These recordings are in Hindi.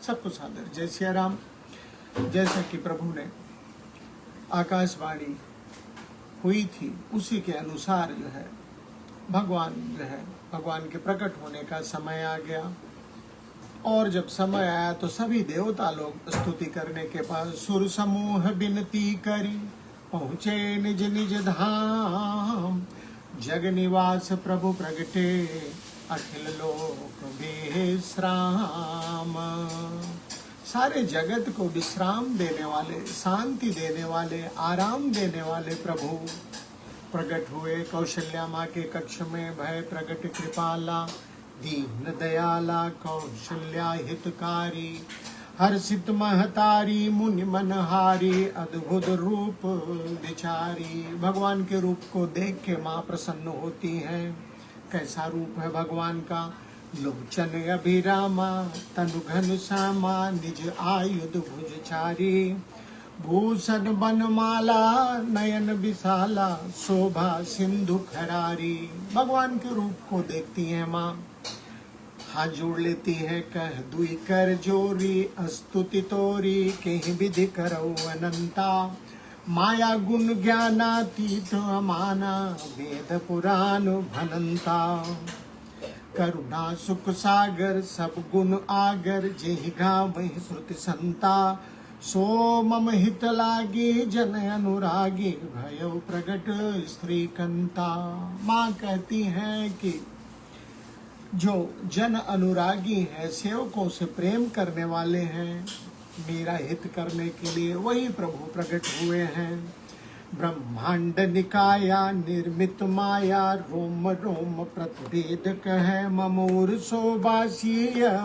सबको सादर जय सिया राम। जैसा कि प्रभु ने आकाशवाणी हुई थी उसी के अनुसार जो है भगवान के प्रकट होने का समय आ गया। और जब समय आया तो सभी देवता लोग स्तुति करने के बाद सुर समूह विनती करी पहुँचे निज निज धाम। जग निवास प्रभु प्रगटे अखिल लोक विश्राम। सारे जगत को विश्राम देने वाले, शांति देने वाले, आराम देने वाले प्रभु प्रकट हुए। कौशल्या माँ के कक्ष में भय प्रगट कृपाला, दीन दयाला कौशल्या हितकारी। हर्षित महतारी मुनि मनहारी, अद्भुत रूप विचारी। भगवान के रूप को देख के माँ प्रसन्न होती है। कैसा रूप है भगवान का? लोचन अभिरामा तनु घन श्यामा, निज आयुध भुजचारी। भूषण बनमाला नयन विशाला, शोभा सिंधु खरारी। भगवान के रूप को देखती है माँ, हाथ जोड़ लेती है, कह दुई कर जोरी स्तुति तोरी, कहीं विधि करौ अनंता। माया गुण ज्ञानातीत अमाना, वेद पुराण भनंता। करुणा सुख सागर सब गुण आगर, जेहि गावहि श्रुति संता। सो मम हित लागी जन अनुरागी, भयो प्रगट स्त्री कंता। माँ कहती है कि जो जन अनुरागी है, सेवकों से प्रेम करने वाले हैं, मेरा हित करने के लिए वही प्रभु प्रकट हुए हैं। ब्रह्मांड निकाया निर्मित माया, रोम रोम प्रतिवेद कहे ममूर शोभासी।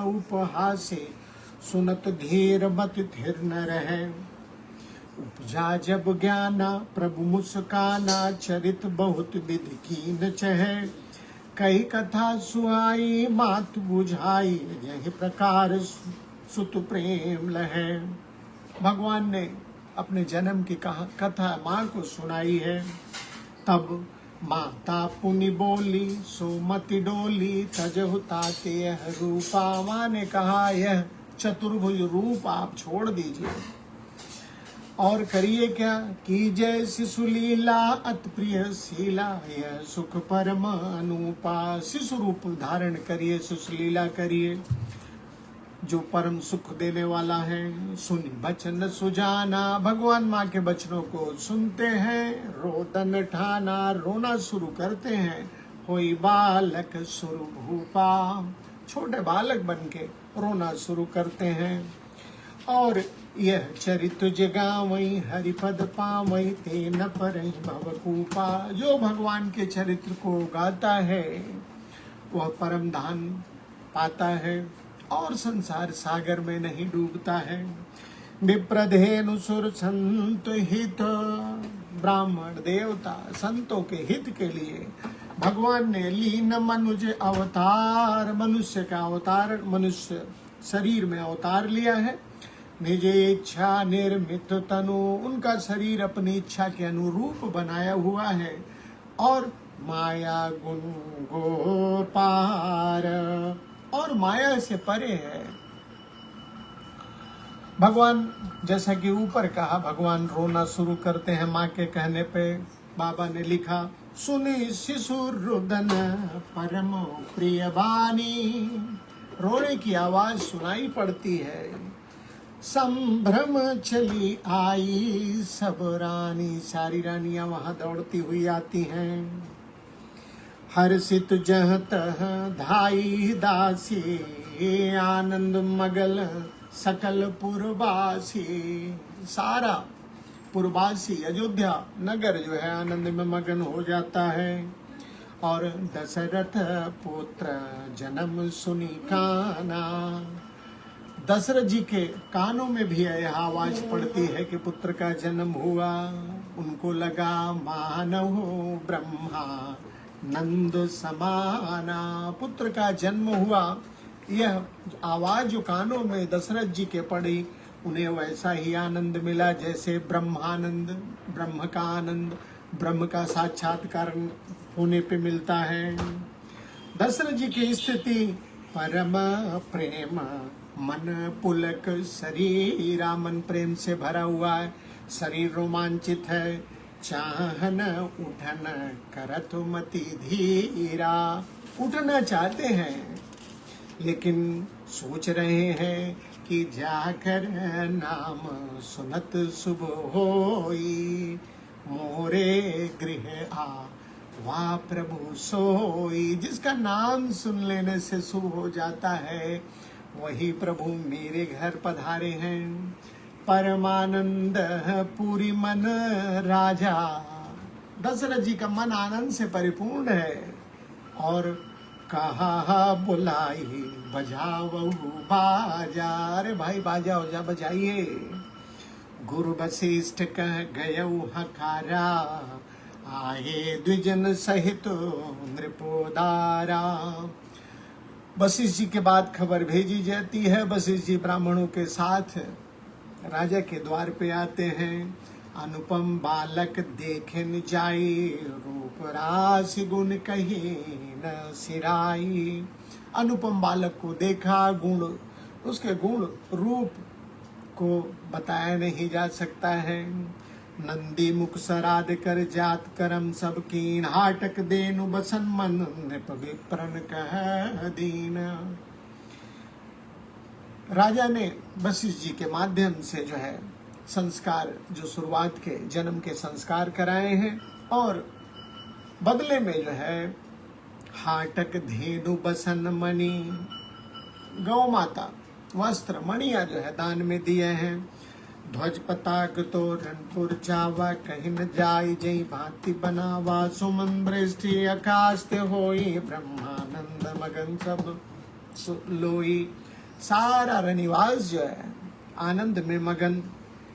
उपहासे सुनत धीर मत थिर न रहे। उपजा जब ज्ञाना प्रभु मुस्काना, चरित बहुत विधि कीन चहे। कई कथा सुहाई मात बुझाई, यही प्रकार सुत प्रेम लहे। भगवान ने अपने जन्म की कथा माँ को सुनाई है। तब माता पुनि बोली सोमति डोली, तजहु ताते यह रूपा। माँ ने कहा यह चतुर्भुज रूप आप छोड़ दीजिए और करिए क्या? कीजय शिशु लीला अति प्रिय शीला, यह सुख परम अनुपा। शिशु रूप धारण करिए, शिशु लीला करिए जो परम सुख देने वाला है। सुनि बचन सुजाना, भगवान माँ के बचनों को सुनते हैं। रोदन ठाना, रोना शुरू करते हैं। होई बालक सुरु भूपा, छोटे बालक बन के रोना शुरू करते हैं। और यह चरित्र जगावई हरिपद पावई, तेन परहि भवकूपा। जो भगवान के चरित्र को गाता है वह परम धाम पाता है और संसार सागर में नहीं डूबता है। विप्रधेनु सुर संत हित, ब्राह्मण देवता संतों के हित के लिए भगवान ने लीन मनुज अवतार, मनुष्य का अवतार, मनुष्य शरीर में अवतार लिया है। निज इच्छा निर्मित तनु, उनका शरीर अपनी इच्छा के अनुरूप बनाया हुआ है। और माया गुण गोपार, और माया से परे है। भगवान जैसा कि ऊपर कहा, भगवान रोना शुरू करते हैं माँ के कहने पे। बाबा ने लिखा सुनी शिशु रुदन परम प्रिय वाणी। रोने की आवाज सुनाई पड़ती है। संभ्रम चली आई सब रानी, सारी रानियां वहां दौड़ती हुई आती हैं। हर्षित जह तह धाई दासी, आनंद मगल सकल पुरवासी। सारा पुरवासी अयोध्या नगर जो है आनंद में मगन हो जाता है। और दशरथ पुत्र जन्म सुनी काना, दशरथ जी के कानों में भी यह आवाज पड़ती है कि पुत्र का जन्म हुआ। उनको लगा मानव ब्रह्मा नंद समाना, पुत्र का जन्म हुआ। यह आवाज जो कानों में दशरथ जी के पड़ी, उन्हें वैसा ही आनंद मिला जैसे ब्रह्मानंद, ब्रह्म का आनंद, ब्रह्म का साक्षात्कार होने पे मिलता है। दशरथ जी की स्थिति परम प्रेम मन पुलक शरीरा, मन प्रेम से भरा हुआ है, शरीर रोमांचित है, चाहन उठन करत मति धीरा, उठना चाहते हैं लेकिन सोच रहे हैं कि जाकर नाम सुनत शुभ होई, मोरे गृह आ वाह प्रभु सोई। जिसका नाम सुन लेने से शुभ हो जाता है, वही प्रभु मेरे घर पधारे हैं। परमानंद पूरी मन राजा, दशरथ जी का मन आनंद से परिपूर्ण है। और कहा बुलाई बजाओ बाजा, अरे भाई बाजा हो जा बजाइए। गुरु वशिष्ठ कह गयऊ हकारा, आए द्विजन सहित नृपोदारा। वशिष्ठ जी के बाद खबर भेजी जाती है। वशिष्ठ जी ब्राह्मणों के साथ राजा के द्वार पे आते हैं। अनुपम बालक देखेन जाई, रूप रास गुण कही न सिराई। अनुपम बालक को देखा, गुण उसके गुण रूप को बताया नहीं जा सकता है। नंदी मुख सराद कर जात करम सब कीन, हाटक देनु बसन मन नृप विप्रन कह दीन। राजा ने वशिष्ठ जी के माध्यम से जो है संस्कार, जो शुरुआत के जन्म के संस्कार कराए हैं, और बदले में जो है हाटक धेनु बसन मणि, गौ माता वस्त्र मणिया जो है दान में दिए हैं। ध्वज पताक तो रणपुर जावा, कहीं न जाय जय भांति बनावा। सुमन वृष्टि आकाश ते होई, ब्रह्मानंद मगन सब लोई। सारा रनिवास जो है आनंद में मगन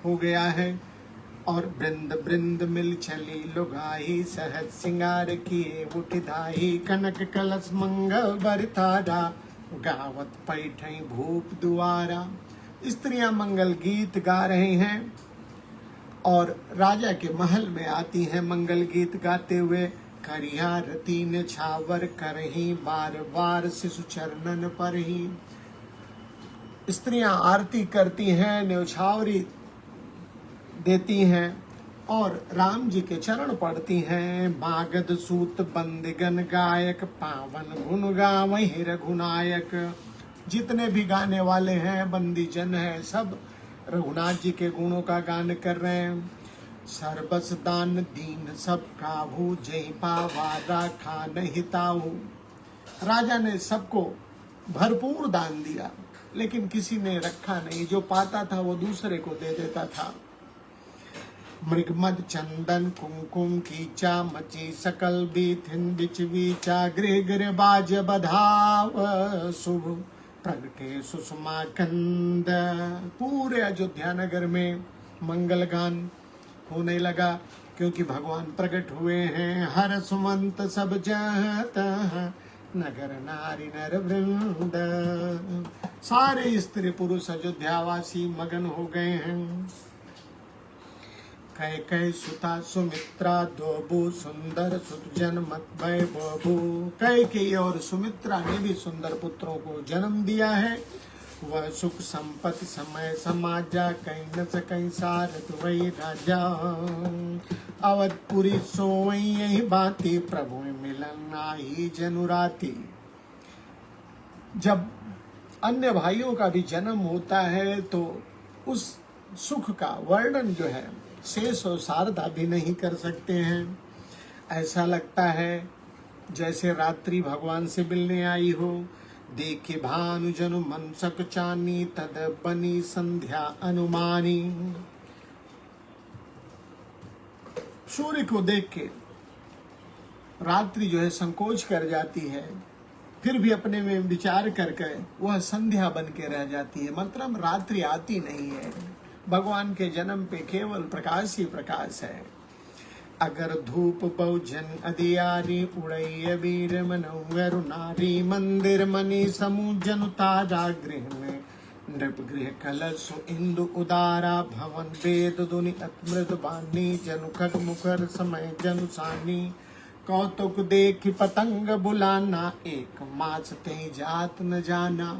हो गया है। और वृंद वृंद मिल चली लुगाई, सहज सिंगार किए उठिधाई। कनक कलश मंगल बरतारा, गावत पैठई भूप दुआरा। स्त्रियां मंगल गीत गा रहे हैं और राजा के महल में आती हैं मंगल गीत गाते हुए। करिया रति ने छावर करही, बार बार शिशु चरणन पर ही। स्त्रियां आरती करती हैं, न्यौछावरी देती हैं और राम जी के चरण पढ़ती हैं। मागध सूत बंदगन गायक, पावन गुण गावहि रघुनायक। जितने भी गाने वाले हैं, बंदी जन है, सब रघुनाथ जी के गुणों का गान कर रहे हैं। सर्वस दान दीन सब काहू, जय पावा राखा नहीं ताहू। राजा ने सबको भरपूर दान दिया, लेकिन किसी ने रखा नहीं। जो पाता था वो दूसरे को दे देता था। मृगमद चंदन कुमकुम कीचा, मची सकल बीथिन बिच वीचा। गृह गृह बाज बधाव, शुभ प्रगटे सुषमा कंद। पूरे अयोध्या नगर में मंगल गान होने लगा, क्योंकि भगवान प्रकट हुए हैं। हर सुमंत सब जहत, नगर नारी नर वृंद। सारे स्त्री पुरुष अयोध्यावासी मगन हो गए हैं। कह कह सुता सुमित्रा, दोबू सुंदर सुत जन्मत भय बबू। कह के और सुमित्रा ने भी सुंदर पुत्रों को जन्म दिया है। वह सुख संपत्ति समय समाजा, कहीं न सकहीं सारथ वही राजा। अवधपुरी सोई यही बाती, प्रभु मिलन आई जनुराती। जब अन्य भाइयों का भी जन्म होता है तो उस सुख का वर्णन जो है शेष और शारदा भी नहीं कर सकते हैं। ऐसा लगता है जैसे रात्रि भगवान से मिलने आई हो। देखे भानु जनु मन सक चानी, तद बनी संध्या अनुमानी। सूर्य को देख के रात्रि जो है संकोच कर जाती है, फिर भी अपने में विचार करके वह संध्या बन के रह जाती है। मतलब रात्रि आती नहीं है। भगवान के जन्म पे केवल प्रकाश ही प्रकाश है। अगर धूप बहुजन अधियारी, उड़ैय वीर मनोहर नारी। मंदिर मणि समूह जनु तारा, गृह में नृप गृह कलश इंदु उदारा। भवन वेद दुनि अमृत बानी, जनु खग मुखर समय जनु सानी। कौतुक देख पतंग बुलाना, एक मास ते जात न जाना।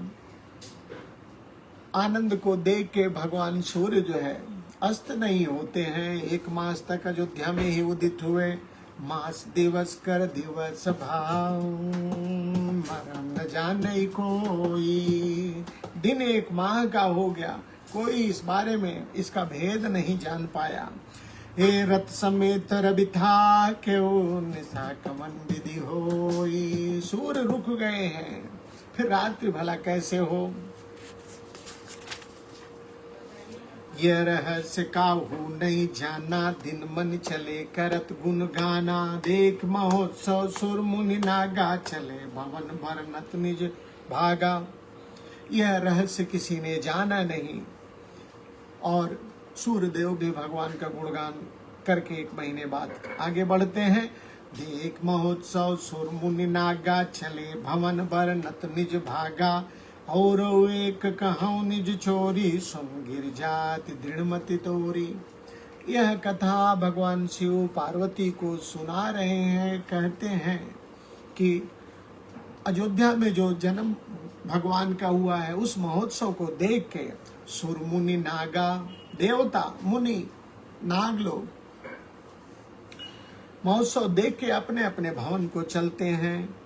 आनंद को देख के भगवान सूर्य जो है अस्त नहीं होते हैं। 1 मास तक अयोध्या में ही उदित हुए। मास दिवस कर दिवस भाव, मरम न जाने कोई। दिन 1 माह का हो गया, कोई इस बारे में इसका भेद नहीं जान पाया। हे रथ समेत रवि था क्यों निशा कमन विधि होई। सूर्य रुक गए हैं, फिर रात्रि भला कैसे हो। यह रहस्य काहू नहीं जाना, दिन मन चले करत गुण गाना। देख महोत्सव सुर मुनि नागा, चले भवन भरनत निज भागा। यह रहस्य किसी ने जाना नहीं, और सूर्यदेव भी भगवान का गुणगान करके 1 महीने बाद आगे बढ़ते हैं। देख महोत्सव सुर मुनि नागा, चले भवन भरनत निज भागा। और एक कहूँ निज चोरी, सुन गिर जाति दृढ़मति तोरी। यह कथा भगवान शिव पार्वती को सुना रहे हैं। कहते हैं कि अयोध्या में जो जन्म भगवान का हुआ है, उस महोत्सव को देख के सुर मुनि नागा, देवता मुनि नाग लोग महोत्सव देख के अपने अपने भवन को चलते हैं।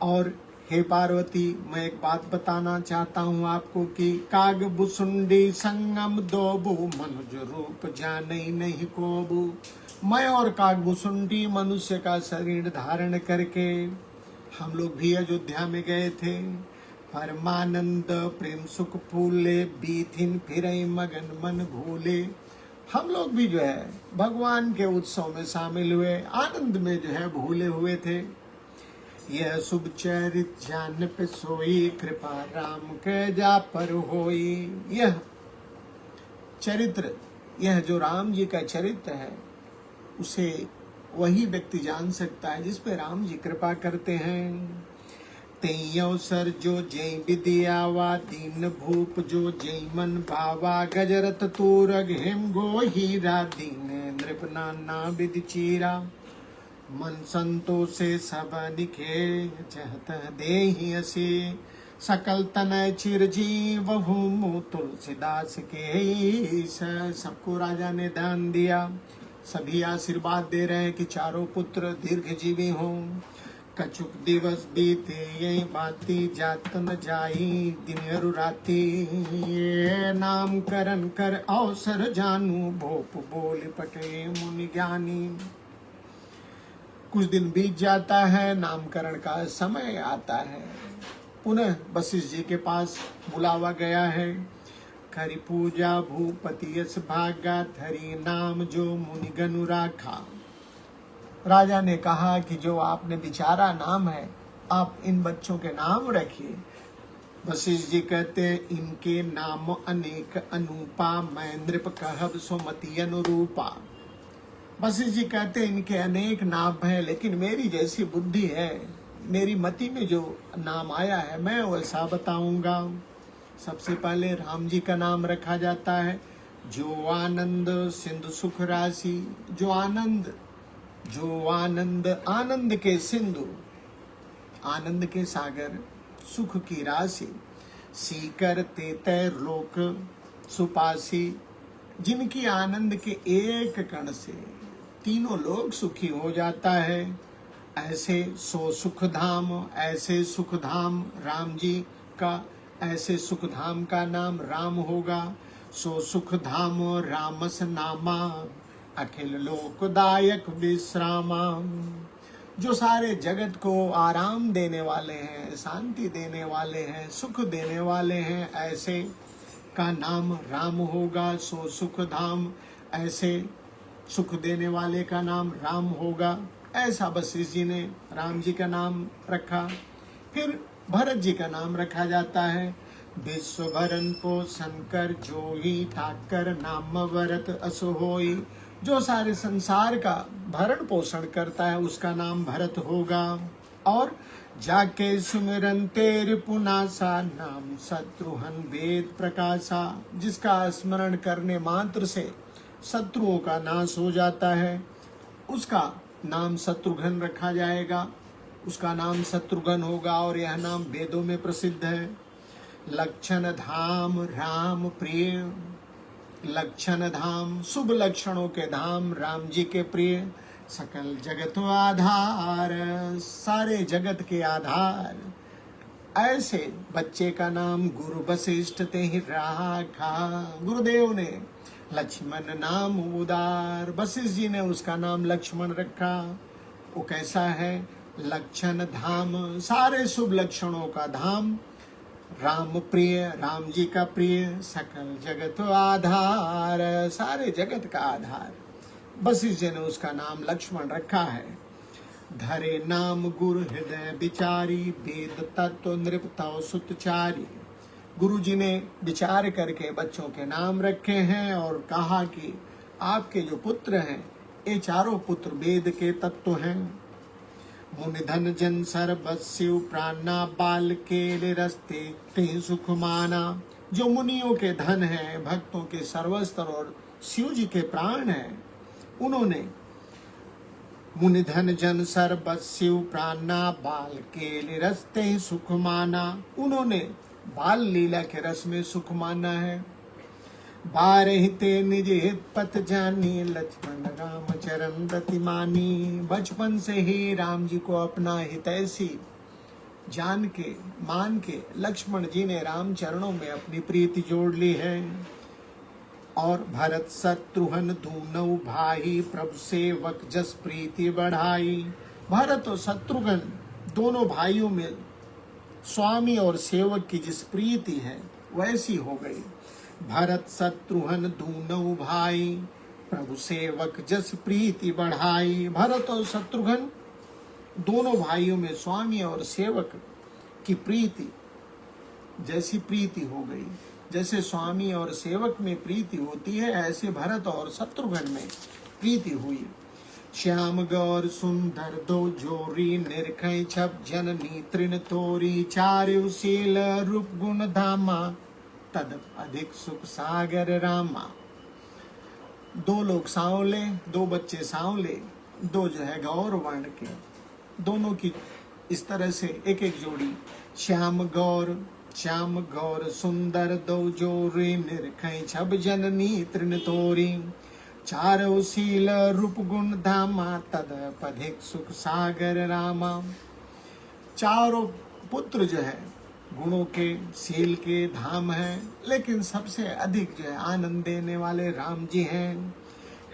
और हे पार्वती, मैं एक बात बताना चाहता हूँ आपको कि काग बुसुंडी संगम दोबू, मनुज रूप जाने नहीं कोबू। मैं और काग बुसुंडी मनुष्य का शरीर धारण करके हम लोग भी अयोध्या में गए थे। परमानंद प्रेम सुख फूले, बीथिन फिरई मगन मन भूले। हम लोग भी जो है भगवान के उत्सव में शामिल हुए, आनंद में जो है भूले हुए थे। यह शुभ चरित जान पे सोई, कृपा राम के जा पर होई। यह चरित्र, यह जो राम जी का चरित्र है, उसे वही व्यक्ति जान सकता है जिस पे राम जी कृपा करते हैं। तेई अवसर जो जय विद्यावा, दीन भूप जो जय मन भावा। गजरत तूरग हिम गो हीरा, दीन नृप नाना विधि चीरा। मन संतोषे सब निखे, चहत देहि असे। सकल तनय चिरजीव हूँ, तुलसीदास के। सबको राजा ने दान दिया। सभी आशीर्वाद दे रहे हैं कि चारों पुत्र दीर्घजीवी हों। कछुक दिवस बीते यही बाती, जात न जाई दिन राती। ये नामकरण कर अवसर जानू, भोप बोल पटे मुनि ज्ञानी। कुछ दिन बीत जाता है, नामकरण का समय आता है। पुनः वशिष्ठ जी के पास बुलावा गया है। करी पूजा भूपति यस भागा, धरी नाम जो मुनि गनु राखा। राजा ने कहा कि जो आपने विचारा नाम है, आप इन बच्चों के नाम रखिए। वशिष्ठ जी कहते, इनके नाम अनेक अनूपा, मैं नृप कहब सुमति अनुरूपा। वशिष्ठ जी कहते, इनके अनेक नाम हैं, लेकिन मेरी जैसी बुद्धि है, मेरी मति में जो नाम आया है, मैं वैसा बताऊंगा। सबसे पहले राम जी का नाम रखा जाता है। जो आनंद सिंधु सुख राशि। जो आनंद, आनंद के सिंधु, आनंद के सागर, सुख की राशि। सीकर ते तैर लोक सुपासी। जिनकी आनंद के एक कण से तीनों लोग सुखी हो जाता है। ऐसे सो सुखधाम, ऐसे सुखधाम राम जी का, ऐसे सुखधाम का नाम राम होगा। सो सुखधाम रामस नामा, अखिल लोकदायक विश्रामा। जो सारे जगत को आराम देने वाले हैं, शांति देने वाले हैं, सुख देने वाले हैं, ऐसे का नाम राम होगा। सो सुखधाम, ऐसे सुख देने वाले का नाम राम होगा। ऐसा वशिष्ठ जी ने राम जी का नाम रखा। फिर भरत जी का नाम रखा जाता है। विश्व भरन पोषण कर, जो ही ठाकर नाम भरत अस होई। जो सारे संसार का भरण पोषण करता है, उसका नाम भरत होगा। और जाके सुमिरन तेर पुनासा, नाम शत्रुहन वेद प्रकाशा। जिसका स्मरण करने मात्र से शत्रुओं का नाश हो जाता है, उसका नाम शत्रुघ्न रखा जाएगा। उसका नाम शत्रुघ्न होगा और यह नाम वेदों में प्रसिद्ध है। लक्षण धाम राम प्रिय, लक्षण धाम शुभ लक्षणों के धाम राम जी के प्रिय, सकल जगत आधार सारे जगत के आधार। ऐसे बच्चे का नाम गुरु वशिष्ठ ते ही राखा। गुरुदेव ने लक्ष्मण नाम उदार, वशिष्ठ जी ने उसका नाम लक्ष्मण रखा। वो कैसा है? लक्षण धाम, सारे शुभ लक्षणों का धाम, राम प्रिय, राम जी का प्रिय, सकल जगत आधार सारे जगत का आधार। वशिष्ठ जी ने उसका नाम लक्ष्मण रखा है। धरे नाम गुरु हृदय विचारी, वेद तत्व नृपतव सुतचारी। गुरु जी ने विचार करके बच्चों के नाम रखे हैं और कहा कि आपके जो पुत्र हैं ये चारों पुत्र वेद के तत्व हैं। मुनि धन जन सर्वस्व प्राणा, बाल के रस्ते ते सुख माना। जो मुनियों के धन है, भक्तों के सर्वस्त्र और शिव जी के प्राण हैं, उन्होंने मुनि धन जन सर्वस्व प्राणा, बाल के रस्ते सुख माना। उन्होंने बाल लीला के रस में सुख माना है। बारहिते निज हित पथ जानी, लक्ष्मण राम चरण रति मानी। बचपन से ही राम जी को अपना हितैषी जान के मान के लक्ष्मण जी ने राम चरणों में अपनी प्रीति जोड़ ली है। और भरत शत्रुघ्न दूनौ भाई, प्रभु सेवक जस प्रीति बढ़ाई। भरत और शत्रुघ्न दोनों भाइयों में स्वामी और सेवक की जिस प्रीति है वैसी हो गई। भरत शत्रुघ्न दूनौ भाई, प्रभु सेवक जस प्रीति बढ़ाई। भरत और शत्रुघ्न दोनों भाइयों में स्वामी और सेवक की प्रीति जैसी प्रीति हो गई। जैसे स्वामी और सेवक में प्रीति होती है, ऐसे भरत और शत्रुघ्न में प्रीति हुई। श्याम गौर सुंदर दो जोरी, निरखै छब जननी तृण तोरी। चारुशील रूप गुण धामा, तद अधिक सुख सागर रामा। दो लोग सांवले, दो बच्चे सांवले, दो जो है गौर वर्ण के, दोनों की इस तरह से एक एक जोड़ी। श्याम गौर सुंदर दो जोरी, निरखै छब जननी तृण तोरी। चारुशील रूप गुण धामा, तद अधिक सुख सागर रामा। चारों पुत्र जो है गुणों के शील के धाम है, लेकिन सबसे अधिक जो है आनंद देने वाले राम जी हैं।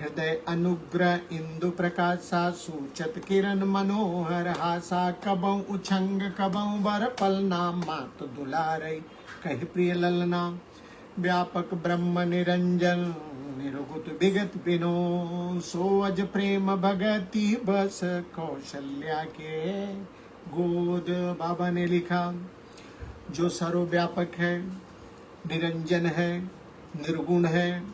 हृदय अनुग्रह इंदु प्रकाशा, सूचत किरण मनोहर हासा। कबौ उछंग कबौ बर पलना, मात दुलारे कहि प्रिय ललना। व्यापक ब्रह्म निरंजन, निरुगुत विगत बिनो। सो अज प्रेम भगति बस, कौशल्या के गोद। बाबा ने लिखा जो सर्वव्यापक है, निरंजन है, निर्गुण है,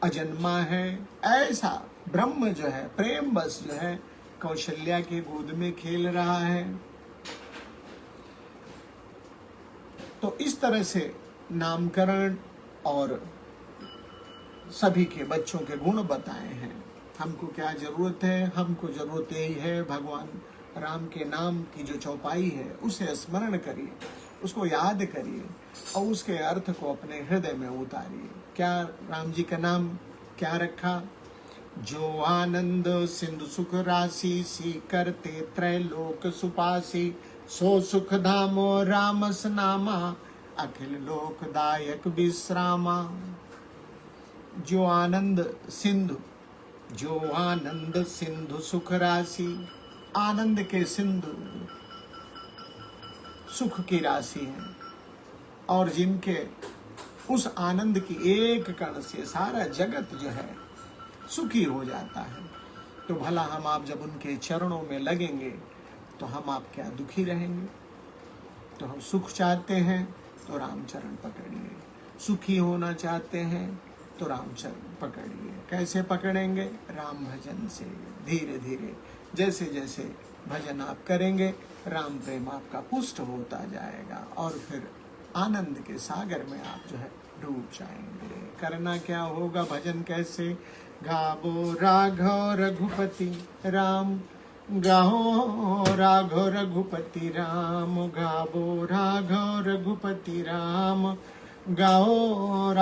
अजन्मा है, ऐसा ब्रह्म जो है प्रेम बस जो है कौशल्या के गोद में खेल रहा है। तो इस तरह से नामकरण और सभी के बच्चों के गुण बताए हैं। हमको क्या जरूरत है? हमको जरूरत यही है भगवान राम के नाम की जो चौपाई है उसे स्मरण करिए, उसको याद करिए और उसके अर्थ को अपने हृदय में उतारिए। क्या राम जी का नाम क्या रखा? जो आनंद सिंधु सुख राशि, सी करते त्रैलोक सुपासी। सो सुख धामो रामस नामा, अखिल लोकदायक विश्रामा। जो आनंद सिंधु सुख राशि, आनंद के सिंधु सुख की राशि है, और जिनके उस आनंद की एक कण से सारा जगत जो है सुखी हो जाता है। तो भला हम आप जब उनके चरणों में लगेंगे तो हम आप क्या दुखी रहेंगे? तो हम सुख चाहते हैं तो रामचरण पकड़िए, सुखी होना चाहते हैं तो रामचरण पकड़िए। कैसे पकड़ेंगे? राम भजन से, धीरे धीरे जैसे जैसे भजन आप करेंगे राम प्रेम आपका पुष्ट होता जाएगा और फिर आनंद के सागर में आप जो है डूब जाएंगे। करना क्या होगा? भजन कैसे? गावो राघव रघुपति राम, गाओ राघव रघुपति राम, गावो राघव रघुपति राम, गाओ